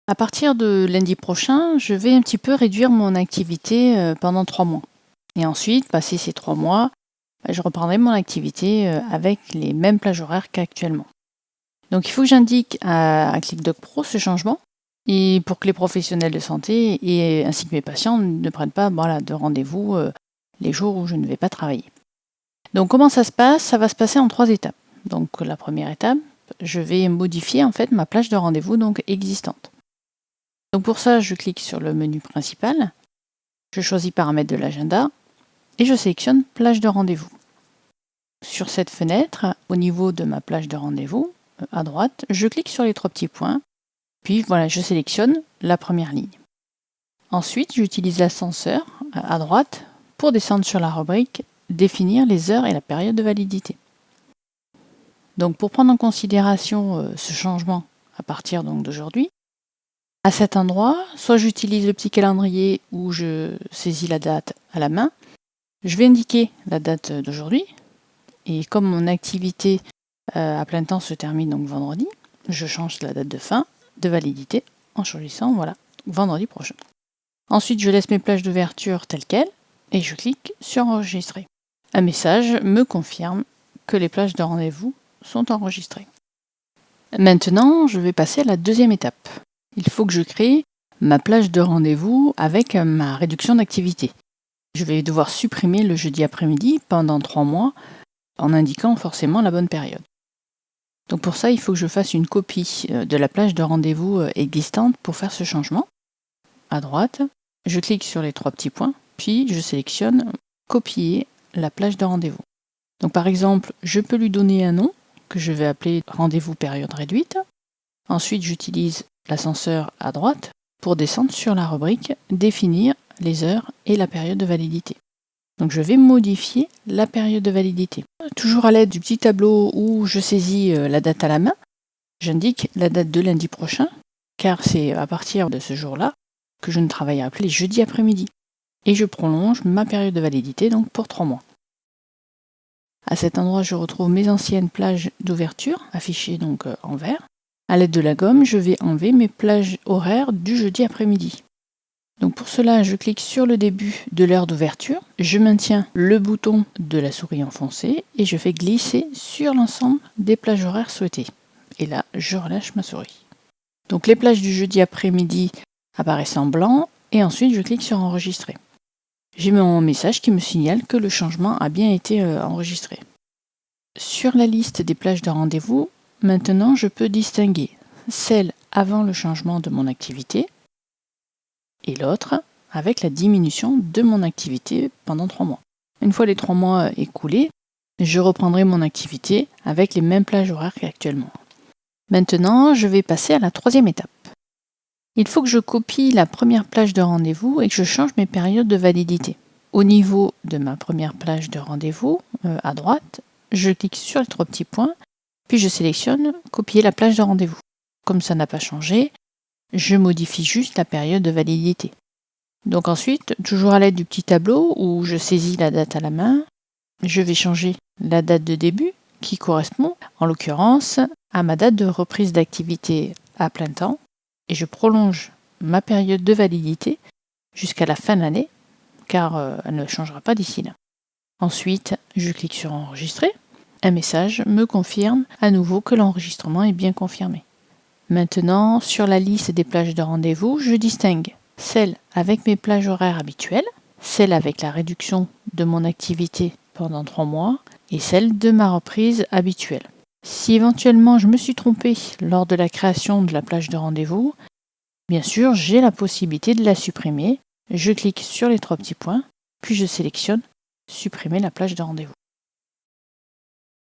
À partir de lundi prochain, je vais un petit peu réduire mon activité pendant 3 mois. Et ensuite, passé ces 3 mois, je reprendrai mon activité avec les mêmes plages horaires qu'actuellement. Donc il faut que j'indique à ClickDoc Pro ce changement et pour que les professionnels de santé et ainsi que mes patients ne prennent pas de rendez-vous les jours où je ne vais pas travailler. Donc comment ça se passe? Ça va se passer en 3 étapes. Donc la première étape, je vais modifier en fait ma plage de rendez-vous donc existante. Donc pour ça, je clique sur le menu principal, je choisis paramètres de l'agenda et je sélectionne plage de rendez-vous. Sur cette fenêtre, au niveau de ma plage de rendez-vous, à droite, je clique sur les 3 petits points, puis voilà, je sélectionne la première ligne. Ensuite, j'utilise l'ascenseur à droite pour descendre sur la rubrique définir les heures et la période de validité. Donc pour prendre en considération ce changement à partir d'aujourd'hui, à cet endroit, soit j'utilise le petit calendrier où je saisis la date à la main, je vais indiquer la date d'aujourd'hui, et comme mon activité à plein temps se termine donc vendredi, je change la date de fin de validité en choisissant vendredi prochain. Ensuite, je laisse mes plages d'ouverture telles quelles et je clique sur enregistrer. Un message me confirme que les plages de rendez-vous sont enregistrées. Maintenant, je vais passer à la deuxième étape. Il faut que je crée ma plage de rendez-vous avec ma réduction d'activité. Je vais devoir supprimer le jeudi après-midi pendant 3 mois en indiquant forcément la bonne période. Donc pour ça, il faut que je fasse une copie de la plage de rendez-vous existante pour faire ce changement. À droite, je clique sur les 3 petits points, puis je sélectionne copier la plage de rendez-vous. Donc par exemple, je peux lui donner un nom que je vais appeler rendez-vous période réduite. Ensuite, j'utilise l'ascenseur à droite pour descendre sur la rubrique définir les heures et la période de validité. Donc je vais modifier la période de validité. Toujours à l'aide du petit tableau où je saisis la date à la main, j'indique la date de lundi prochain, car c'est à partir de ce jour-là que je ne travaillerai plus les jeudis après-midi. Et je prolonge ma période de validité donc pour 3 mois. À cet endroit, je retrouve mes anciennes plages d'ouverture, affichées donc en vert. À l'aide de la gomme, je vais enlever mes plages horaires du jeudi après-midi. Donc pour cela, je clique sur le début de l'heure d'ouverture, je maintiens le bouton de la souris enfoncé et je fais glisser sur l'ensemble des plages horaires souhaitées. Et là, je relâche ma souris. Donc les plages du jeudi après-midi apparaissent en blanc et ensuite je clique sur enregistrer. J'ai mon message qui me signale que le changement a bien été enregistré. Sur la liste des plages de rendez-vous, maintenant je peux distinguer celle avant le changement de mon activité et l'autre avec la diminution de mon activité pendant 3 mois. Une fois les 3 mois écoulés, je reprendrai mon activité avec les mêmes plages horaires qu'actuellement. Maintenant, je vais passer à la 3e étape. Il faut que je copie la première plage de rendez-vous et que je change mes périodes de validité. Au niveau de ma première plage de rendez-vous, à droite, je clique sur les 3 petits points, puis je sélectionne copier la plage de rendez-vous. Comme ça n'a pas changé, je modifie juste la période de validité. Donc ensuite, toujours à l'aide du petit tableau où je saisis la date à la main, je vais changer la date de début qui correspond, en l'occurrence, à ma date de reprise d'activité à plein temps et je prolonge ma période de validité jusqu'à la fin de l'année car elle ne changera pas d'ici là. Ensuite, je clique sur enregistrer. Un message me confirme à nouveau que l'enregistrement est bien confirmé. Maintenant, sur la liste des plages de rendez-vous, je distingue celle avec mes plages horaires habituelles, celle avec la réduction de mon activité pendant 3 mois et celle de ma reprise habituelle. Si éventuellement je me suis trompée lors de la création de la plage de rendez-vous, bien sûr, j'ai la possibilité de la supprimer. Je clique sur les 3 petits points, puis je sélectionne supprimer la plage de rendez-vous.